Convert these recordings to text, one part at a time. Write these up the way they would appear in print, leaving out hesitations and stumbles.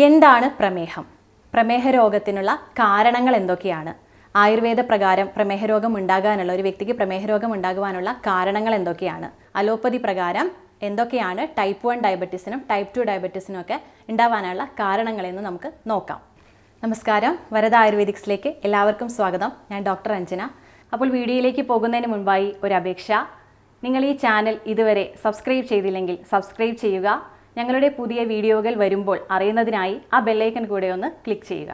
എന്താണ് പ്രമേഹം? പ്രമേഹ രോഗത്തിനുള്ള കാരണങ്ങൾ എന്തൊക്കെയാണ്? ആയുർവേദ പ്രകാരം പ്രമേഹ രോഗം ഉണ്ടാകാനുള്ള ഒരു വ്യക്തിക്ക് പ്രമേഹ രോഗം ഉണ്ടാകുവാനുള്ള കാരണങ്ങൾ എന്തൊക്കെയാണ്? അലോപ്പതി പ്രകാരം എന്തൊക്കെയാണ് ടൈപ്പ് 1 ഡയബറ്റീസിനും ടൈപ്പ് 2 ഡയബറ്റീസിനും ഒക്കെ ഉണ്ടാവാനുള്ള കാരണങ്ങളെന്ന് നമുക്ക് നോക്കാം. നമസ്കാരം, വരദ ആയുർവേദിക്സിലേക്ക് എല്ലാവർക്കും സ്വാഗതം. ഞാൻ ഡോക്ടർ അഞ്ജന. അപ്പോൾ വീഡിയോയിലേക്ക് പോകുന്നതിന് മുൻപായി ഒരു അപേക്ഷ. നിങ്ങൾ ഈ ചാനൽ ഇതുവരെ സബ്സ്ക്രൈബ് ചെയ്തില്ലെങ്കിൽ സബ്സ്ക്രൈബ് ചെയ്യുക. ഞങ്ങളുടെ പുതിയ വീഡിയോകൾ വരുമ്പോൾ അറിയുന്നതിനായി ആ ബെല്ലൈക്കൺ കൂടെ ഒന്ന് ക്ലിക്ക് ചെയ്യുക.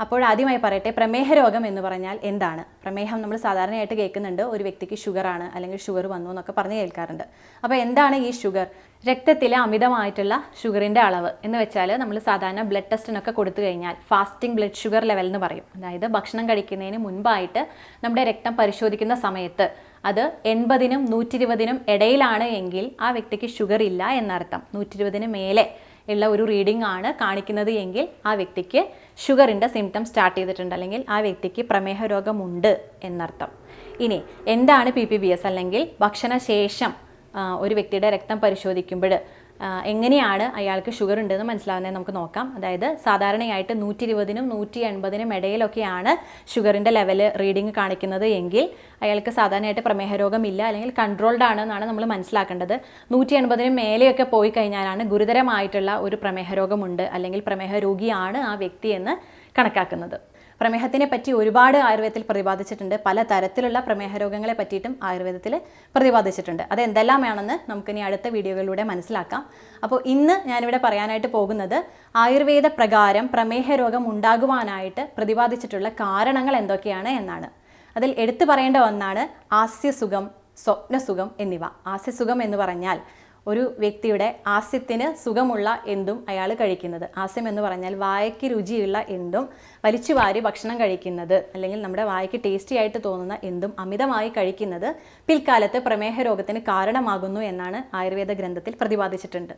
അപ്പോൾ ആദ്യമായി പറയട്ടെ, പ്രമേഹ രോഗം എന്ന് പറഞ്ഞാൽ എന്താണ്? പ്രമേഹം നമ്മൾ സാധാരണയായിട്ട് കേൾക്കുന്നുണ്ട്, ഒരു വ്യക്തിക്ക് ഷുഗറാണ് അല്ലെങ്കിൽ ഷുഗർ വന്നു എന്നൊക്കെ പറഞ്ഞ് കേൾക്കാറുണ്ട്. അപ്പോൾ എന്താണ് ഈ ഷുഗർ? രക്തത്തിലെ അമിതമായിട്ടുള്ള ഷുഗറിൻ്റെ അളവ് എന്ന് വെച്ചാൽ നമ്മൾ സാധാരണ ബ്ലഡ് ടെസ്റ്റിനൊക്കെ കൊടുത്തു കഴിഞ്ഞാൽ ഫാസ്റ്റിംഗ് ബ്ലഡ് ഷുഗർ ലെവൽ എന്ന് പറയും. അതായത് ഭക്ഷണം കഴിക്കുന്നതിന് മുൻപായിട്ട് നമ്മുടെ രക്തം പരിശോധിക്കുന്ന സമയത്ത് അത് 80നും 120നും ഇടയിലാണ് എങ്കിൽ ആ വ്യക്തിക്ക് ഷുഗർ ഇല്ല എന്നർത്ഥം. 120ന് മേലെ ഉള്ള ഒരു റീഡിംഗ് ആണ് കാണിക്കുന്നത് എങ്കിൽ ആ വ്യക്തിക്ക് ഷുഗറിൻ്റെ സിംറ്റം സ്റ്റാർട്ട് ചെയ്തിട്ടുണ്ട്, അല്ലെങ്കിൽ ആ വ്യക്തിക്ക് പ്രമേഹ രോഗമുണ്ട് എന്നർത്ഥം. ഇനി എന്താണ് PPBS അല്ലെങ്കിൽ ഭക്ഷണശേഷം ഒരു വ്യക്തിയുടെ രക്തം പരിശോധിക്കുമ്പോൾ എങ്ങനെയാണ് അയാൾക്ക് ഷുഗർ ഉണ്ടെന്ന് മനസ്സിലാവുന്നത് നമുക്ക് നോക്കാം. അതായത് സാധാരണയായിട്ട് 120നും 180നും ഇടയിലൊക്കെയാണ് ഷുഗറിൻ്റെ ലെവല് റീഡിങ് കാണിക്കുന്നത് എങ്കിൽ അയാൾക്ക് സാധാരണയായിട്ട് പ്രമേഹ രോഗമില്ല, അല്ലെങ്കിൽ കൺട്രോൾഡ് ആണെന്നാണ് നമ്മൾ മനസ്സിലാക്കേണ്ടത്. 180നും മേലെയൊക്കെ പോയി കഴിഞ്ഞാലാണ് ഗുരുതരമായിട്ടുള്ള ഒരു പ്രമേഹ രോഗമുണ്ട് അല്ലെങ്കിൽ പ്രമേഹ രോഗിയാണ് ആ വ്യക്തി എന്ന് കണക്കാക്കുന്നത്. പ്രമേഹത്തിനെ പറ്റി ഒരുപാട് ആയുർവേദത്തിൽ പ്രതിപാദിച്ചിട്ടുണ്ട്. പല തരത്തിലുള്ള പ്രമേഹ രോഗങ്ങളെ പറ്റിയിട്ടും ആയുർവേദത്തിൽ പ്രതിപാദിച്ചിട്ടുണ്ട്. അത് എന്തെല്ലാമാണെന്ന് നമുക്കിനി അടുത്ത വീഡിയോകളിലൂടെ മനസ്സിലാക്കാം. അപ്പോൾ ഇന്ന് ഞാനിവിടെ പറയാനായിട്ട് പോകുന്നത് ആയുർവേദ പ്രകാരം പ്രമേഹ രോഗം ഉണ്ടാകുവാനായിട്ട് പ്രതിപാദിച്ചിട്ടുള്ള കാരണങ്ങൾ എന്തൊക്കെയാണ് എന്നാണ്. അതിൽ എടുത്തു പറയേണ്ട ഒന്നാണ് ആസ്യസുഖം, സ്വപ്നസുഖം എന്നിവ. ആസ്യസുഖം എന്ന് പറഞ്ഞാൽ ഒരു വ്യക്തിയുടെ ആസ്യത്തിന് സുഖമുള്ള എന്തും അയാൾ കഴിക്കുന്നത്. ആസ്യം എന്ന് പറഞ്ഞാൽ വായയ്ക്ക് രുചിയുള്ള എന്തും വലിച്ചുവാരി ഭക്ഷണം കഴിക്കുന്നത്, അല്ലെങ്കിൽ നമ്മുടെ വായയ്ക്ക് ടേസ്റ്റി ആയിട്ട് തോന്നുന്ന എന്തും അമിതമായി കഴിക്കുന്നത് പിൽക്കാലത്ത് പ്രമേഹ രോഗത്തിന് കാരണമാകുന്നു എന്നാണ് ആയുർവേദ ഗ്രന്ഥത്തിൽ പ്രതിപാദിച്ചിട്ടുണ്ട്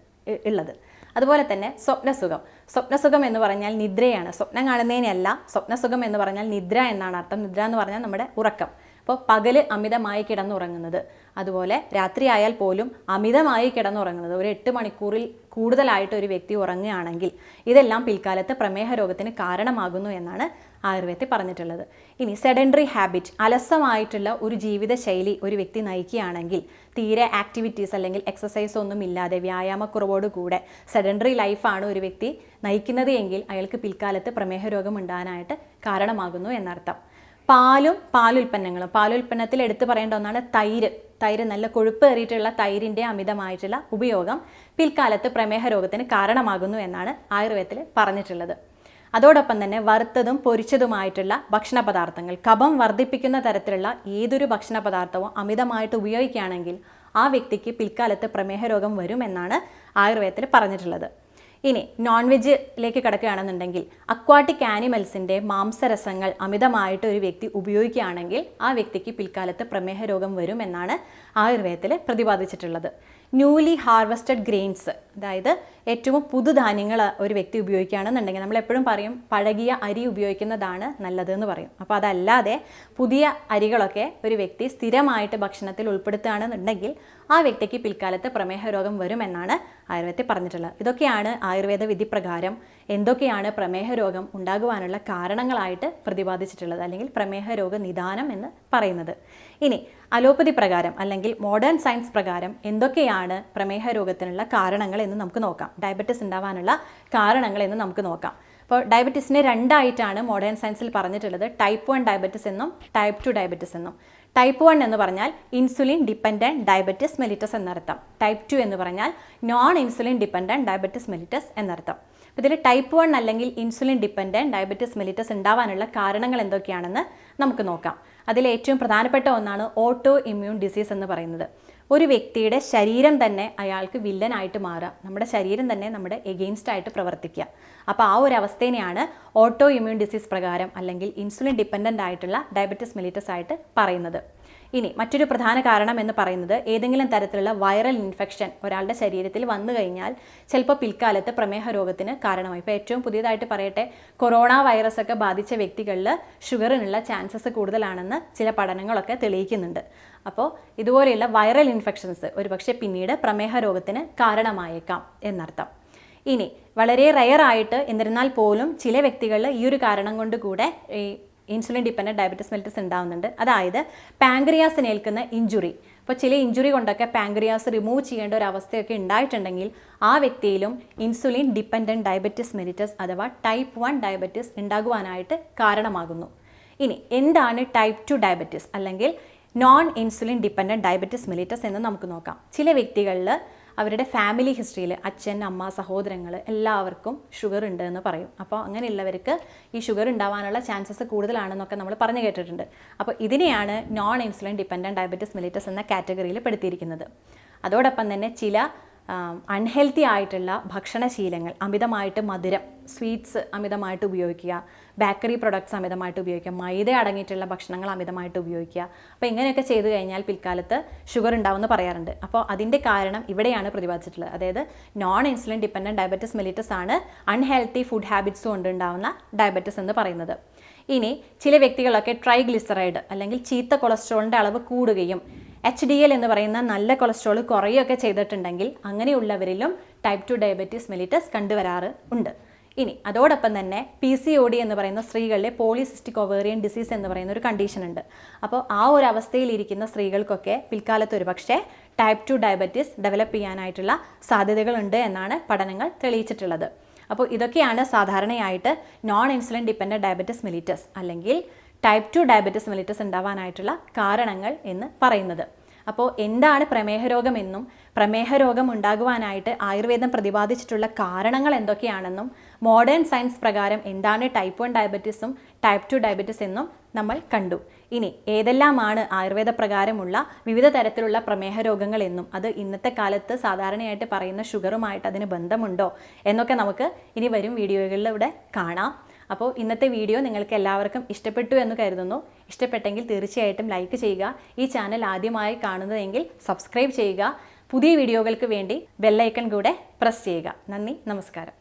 ഉള്ളത്. അതുപോലെ തന്നെ സ്വപ്നസുഖം. സ്വപ്നസുഖം എന്ന് പറഞ്ഞാൽ നിദ്രയാണ്. സ്വപ്നം കാണുന്നതിനല്ല, സ്വപ്നസുഖം എന്ന് പറഞ്ഞാൽ നിദ്ര എന്നാണ് അർത്ഥം. നിദ്ര എന്ന് പറഞ്ഞാൽ നമ്മുടെ ഉറക്കം. അപ്പോൾ പകല് അമിതമായി കിടന്നുറങ്ങുന്നത്, അതുപോലെ രാത്രിയായാൽ പോലും അമിതമായി കിടന്നുറങ്ങുന്നത്, ഒരു 8 മണിക്കൂറിൽ കൂടുതലായിട്ട് ഒരു വ്യക്തി ഉറങ്ങുകയാണെങ്കിൽ ഇതെല്ലാം പിൽക്കാലത്ത് പ്രമേഹ രോഗത്തിന് കാരണമാകുന്നു എന്നാണ് ആയുർവേദത്തിൽ പറഞ്ഞിട്ടുള്ളത്. ഇനി സെഡൻഡറി ഹാബിറ്റ്, അലസമായിട്ടുള്ള ഒരു ജീവിതശൈലി ഒരു വ്യക്തി നയിക്കുകയാണെങ്കിൽ, തീരെ ആക്ടിവിറ്റീസ് അല്ലെങ്കിൽ എക്സസൈസ് ഒന്നും ഇല്ലാതെ വ്യായാമക്കുറവോട് കൂടെ സെഡൻഡറി ലൈഫാണ് ഒരു വ്യക്തി നയിക്കുന്നത് എങ്കിൽ അയാൾക്ക് പിൽക്കാലത്ത് പ്രമേഹ രോഗം ഉണ്ടാകാനായിട്ട് കാരണമാകുന്നു എന്നർത്ഥം. പാലുൽപ്പന്നങ്ങളും. പാലുൽപ്പന്നത്തിൽ എടുത്തു പറയേണ്ട ഒന്നാണ് തൈര്. നല്ല കൊഴുപ്പ് ഏറിയിട്ടുള്ള തൈരിൻ്റെ അമിതമായിട്ടുള്ള ഉപയോഗം പിൽക്കാലത്ത് പ്രമേഹ രോഗത്തിന് കാരണമാകുന്നു എന്നാണ് ആയുർവേദത്തിൽ പറഞ്ഞിട്ടുള്ളത്. അതോടൊപ്പം തന്നെ വറുത്തതും പൊരിച്ചതുമായിട്ടുള്ള ഭക്ഷണ പദാർത്ഥങ്ങൾ, കഫം വർദ്ധിപ്പിക്കുന്ന തരത്തിലുള്ള ഏതൊരു ഭക്ഷണ പദാർത്ഥവും അമിതമായിട്ട് ഉപയോഗിക്കുകയാണെങ്കിൽ ആ വ്യക്തിക്ക് പിൽക്കാലത്ത് പ്രമേഹ രോഗം വരും എന്നാണ് ആയുർവേദത്തിൽ പറഞ്ഞിട്ടുള്ളത്. ഇനി നോൺ വെജിലേക്ക് കിടക്കുകയാണെന്നുണ്ടെങ്കിൽ അക്വാട്ടിക് ആനിമൽസിൻ്റെ മാംസരസങ്ങൾ അമിതമായിട്ട് ഒരു വ്യക്തി ഉപയോഗിക്കുകയാണെങ്കിൽ ആ വ്യക്തിക്ക് പിൽക്കാലത്ത് പ്രമേഹ രോഗം വരും എന്നാണ് ആയുർവേദത്തിൽ പ്രതിപാദിച്ചിട്ടുള്ളത്. ന്യൂലി ഹാർവസ്റ്റഡ് ഗ്രെയിൻസ്, അതായത് ഏറ്റവും പുതുധാന്യങ്ങൾ ഒരു വ്യക്തി ഉപയോഗിക്കുകയാണെന്നുണ്ടെങ്കിൽ നമ്മൾ എപ്പോഴും പറയും പഴകിയ അരി ഉപയോഗിക്കുന്നതാണ് നല്ലതെന്ന് പറയും. അപ്പോൾ അതല്ലാതെ പുതിയ അരികളൊക്കെ ഒരു വ്യക്തി സ്ഥിരമായിട്ട് ഭക്ഷണത്തിൽ ഉൾപ്പെടുത്തുകയാണെന്നുണ്ടെങ്കിൽ ആ വ്യക്തിക്ക് പിൽക്കാലത്ത് പ്രമേഹ രോഗം വരുമെന്നാണ് ആയുർവേദത്തിൽ പറഞ്ഞിട്ടുള്ളത്. ഇതൊക്കെയാണ് ആയുർവേദ വിധി പ്രകാരം എന്തൊക്കെയാണ് പ്രമേഹ രോഗം ഉണ്ടാകുവാനുള്ള കാരണങ്ങളായിട്ട് പ്രതിപാദിച്ചിട്ടുള്ളത്, അല്ലെങ്കിൽ പ്രമേഹ രോഗ നിദാനം എന്ന് പറയുന്നത്. ഇനി അലോപ്പതി പ്രകാരം അല്ലെങ്കിൽ മോഡേൺ സയൻസ് പ്രകാരം എന്തൊക്കെയാണ് പ്രമേഹ രോഗത്തിനുള്ള കാരണങ്ങൾ എന്ന് നമുക്ക് നോക്കാം. ഡയബറ്റിസ് ഉണ്ടാവാനുള്ള കാരണങ്ങൾ എന്ന് നമുക്ക് നോക്കാം. അപ്പോൾ ഡയബറ്റീസിനെ രണ്ടായിട്ടാണ് മോഡേൺ സയൻസിൽ പറഞ്ഞിട്ടുള്ളത്. ടൈപ്പ് 1 ഡയബറ്റിസ് എന്നും ടൈപ്പ് 2 ഡയബറ്റിസ് എന്നും. ടൈപ്പ് 1 എന്ന് പറഞ്ഞാൽ ഇൻസുലിൻ ഡിപ്പെൻഡൻറ്റ് ഡയബറ്റിസ് മെലിറ്റസ് എന്നർത്ഥം. ടൈപ്പ് 2 എന്ന് പറഞ്ഞാൽ non insulin dependent diabetes mellitus എന്നർത്ഥം. അപ്പോൾ ഇതിൽ ടൈപ്പ് 1 അല്ലെങ്കിൽ ഇൻസുലിൻ ഡിപ്പെൻഡൻറ്റ് ഡയബറ്റിസ് മെലിറ്റസ് ഉണ്ടാവാനുള്ള കാരണങ്ങൾ എന്തൊക്കെയാണെന്ന് നമുക്ക് നോക്കാം. അതിൽ ഏറ്റവും പ്രധാനപ്പെട്ട ഒന്നാണ് ഓട്ടോ ഇമ്മ്യൂൺ ഡിസീസ് എന്ന് പറയുന്നത്. ഒരു വ്യക്തിയുടെ ശരീരം തന്നെ അയാൾക്ക് വില്ലനായിട്ട് മാറുക, നമ്മുടെ ശരീരം തന്നെ നമ്മുടെ എഗെയിൻസ്റ്റ് ആയിട്ട് പ്രവർത്തിക്കുക. അപ്പോൾ ആ ഒരു അവസ്ഥേനെയാണ് ഓട്ടോ ഇമ്മ്യൂൺ ഡിസീസ് പ്രകാരം അല്ലെങ്കിൽ ഇൻസുലിൻ ഡിപ്പെൻഡൻ്റ് ആയിട്ടുള്ള ഡയബറ്റിസ് മെലിറ്റസ് ആയിട്ട് പറയുന്നത്. ഇനി മറ്റൊരു പ്രധാന കാരണം എന്ന് പറയുന്നത് ഏതെങ്കിലും തരത്തിലുള്ള വൈറൽ ഇൻഫെക്ഷൻ ഒരാളുടെ ശരീരത്തിൽ വന്നു കഴിഞ്ഞാൽ ചിലപ്പോൾ പിൽക്കാലത്ത് പ്രമേഹ രോഗത്തിന് കാരണമായി. ഇപ്പോൾ ഏറ്റവും പുതിയതായിട്ട് പറയട്ടെ, കൊറോണ വൈറസ് ഒക്കെ ബാധിച്ച വ്യക്തികളിൽ ഷുഗറിനുള്ള ചാൻസസ് കൂടുതലാണെന്ന് ചില പഠനങ്ങളൊക്കെ തെളിയിക്കുന്നുണ്ട്. അപ്പോൾ ഇതുപോലെയുള്ള വൈറൽ ഇൻഫെക്ഷൻസ് ഒരുപക്ഷെ പിന്നീട് പ്രമേഹ രോഗത്തിന് കാരണമായേക്കാം എന്നർത്ഥം. ഇനി വളരെ റെയർ ആയിട്ട് എന്നിരുന്നാൽ പോലും ചില വ്യക്തികളിൽ ഈ ഒരു കാരണം കൊണ്ട് കൂടെ ഈ ഇൻസുലിൻ ഡിപ്പെൻഡൻറ്റ് ഡയബറ്റിസ് മെലിറ്റസ് ഉണ്ടാവുന്നുണ്ട്. അതായത് പാങ്ക്രിയാസിന് ഏൽക്കുന്ന ഇഞ്ചുറി. ഇപ്പോൾ ചില ഇഞ്ചുറി കൊണ്ടൊക്കെ പാങ്ക്രിയാസ് റിമൂവ് ചെയ്യേണ്ട ഒരു അവസ്ഥയൊക്കെ ഉണ്ടായിട്ടുണ്ടെങ്കിൽ ആ വ്യക്തിയിലും ഇൻസുലിൻ ഡിപ്പെൻഡൻറ്റ് ഡയബറ്റിസ് മെലിറ്റസ് അഥവാ ടൈപ്പ് 1 ഡയബറ്റിസ് ഉണ്ടാകുവാനായിട്ട് കാരണമാകുന്നു. ഇനി എന്താണ് ടൈപ്പ് 2 ഡയബറ്റിസ് അല്ലെങ്കിൽ non insulin dependent diabetes mellitus എന്ന് നമുക്ക് നോക്കാം. ചില വ്യക്തികളിൽ അവരുടെ ഫാമിലി ഹിസ്റ്ററിയിൽ അച്ഛൻ, അമ്മ, സഹോദരങ്ങൾ എല്ലാവർക്കും ഷുഗർ ഉണ്ട് എന്ന് പറയും. അപ്പോൾ അങ്ങനെയുള്ളവർക്ക് ഈ ഷുഗർ ഉണ്ടാവാനുള്ള ചാൻസസ് കൂടുതലാണെന്നൊക്കെ നമ്മൾ പറഞ്ഞു കേട്ടിട്ടുണ്ട്. അപ്പോൾ ഇതിനെയാണ് non insulin dependent diabetes mellitus എന്ന കാറ്റഗറിയിൽ പെടുത്തിയിരിക്കുന്നത്. അതോടൊപ്പം തന്നെ ചില അൺഹെൽത്തി ആയിട്ടുള്ള ഭക്ഷണശീലങ്ങൾ, അമിതമായിട്ട് മധുരം, സ്വീറ്റ്സ് അമിതമായിട്ട് ഉപയോഗിക്കുക, ബേക്കറി പ്രൊഡക്ട്സ് അമിതമായിട്ട് ഉപയോഗിക്കുക, മൈദ അടങ്ങിയിട്ടുള്ള ഭക്ഷണങ്ങൾ അമിതമായിട്ട് ഉപയോഗിക്കുക. അപ്പോൾ ഇങ്ങനെയൊക്കെ ചെയ്തു കഴിഞ്ഞാൽ പിൽക്കാലത്ത് ഷുഗർ ഉണ്ടാവുമെന്ന് പറയാറുണ്ട്. അപ്പോൾ അതിൻ്റെ കാരണം ഇവിടെയാണ് പ്രതിപാദിച്ചിട്ടുള്ളത്. അതായത് non insulin dependent diabetes mellitus ആണ് അൺഹെൽത്തി ഫുഡ് ഹാബിറ്റ്സ് കൊണ്ടുണ്ടാവുന്ന ഡയബറ്റിസ് എന്ന് പറയുന്നത്. ഇനി ചില വ്യക്തികളൊക്കെ ട്രൈഗ്ലിസറൈഡ് അല്ലെങ്കിൽ ചീത്ത കൊളസ്ട്രോളിൻ്റെ അളവ് കൂടുകയും HDL എന്ന് പറയുന്ന നല്ല കൊളസ്ട്രോൾ കുറയുകയൊക്കെ ചെയ്തിട്ടുണ്ടെങ്കിൽ അങ്ങനെയുള്ളവരിലും ടൈപ്പ് 2 ഡയബറ്റിസ് മെലിറ്റസ് കണ്ടുവരാറ് ഉണ്ട്. ഇനി അതോടൊപ്പം തന്നെ PCOD എന്ന് പറയുന്ന സ്ത്രീകളിലെ പോളിസിസ്റ്റിക് ഒവേറിയൻ ഡിസീസ് എന്ന് പറയുന്ന ഒരു കണ്ടീഷൻ ഉണ്ട്. അപ്പോൾ ആ ഒരു അവസ്ഥയിലിരിക്കുന്ന സ്ത്രീകൾക്കൊക്കെ പിൽക്കാലത്ത് ഒരുപക്ഷെ ടൈപ്പ് 2 ഡയബറ്റിസ് ഡെവലപ്പ് ചെയ്യാനായിട്ടുള്ള സാധ്യതകളുണ്ട് എന്നാണ് പഠനങ്ങൾ തെളിയിച്ചിട്ടുള്ളത്. അപ്പോൾ ഇതൊക്കെയാണ് സാധാരണയായിട്ട് non insulin dependent diabetes mellitus അല്ലെങ്കിൽ ടൈപ്പ് 2 ഡയബറ്റിസ് മെലിറ്റസ് ഉണ്ടാവാനായിട്ടുള്ള കാരണങ്ങൾ എന്ന് പറയുന്നത്. അപ്പോൾ എന്താണ് പ്രമേഹ രോഗമെന്നും പ്രമേഹ രോഗം ഉണ്ടാകുവാനായിട്ട് ആയുർവേദം പ്രതിപാദിച്ചിട്ടുള്ള കാരണങ്ങൾ എന്തൊക്കെയാണെന്നും മോഡേൺ സയൻസ് പ്രകാരം എന്താണ് ടൈപ്പ് 1 ഡയബറ്റിസും ടൈപ്പ് 2 ഡയബറ്റിസ് എന്നും നമ്മൾ കണ്ടു. ഇനി ഏതെല്ലാമാണ് ആയുർവേദ പ്രകാരമുള്ള വിവിധ തരത്തിലുള്ള പ്രമേഹ രോഗങ്ങൾ എന്നും അത് ഇന്നത്തെ കാലത്ത് സാധാരണയായിട്ട് പറയുന്ന ഷുഗറുമായിട്ട് അതിന് ബന്ധമുണ്ടോ എന്നൊക്കെ നമുക്ക് ഇനി വരും വീഡിയോകളിലൂടെ കാണാം. അപ്പോൾ ഇന്നത്തെ വീഡിയോ നിങ്ങൾക്ക് എല്ലാവർക്കും ഇഷ്ടപ്പെട്ടു എന്ന് കരുതുന്നു. ഇഷ്ടപ്പെട്ടെങ്കിൽ തീർച്ചയായിട്ടും ലൈക്ക് ചെയ്യുക. ഈ ചാനൽ ആദ്യമായി കാണുന്നതെങ്കിൽ സബ്സ്ക്രൈബ് ചെയ്യുക. പുതിയ വീഡിയോകൾക്ക് വേണ്ടി ബെൽ ഐക്കൺ കൂടെ പ്രസ് ചെയ്യുക. നന്ദി, നമസ്കാരം.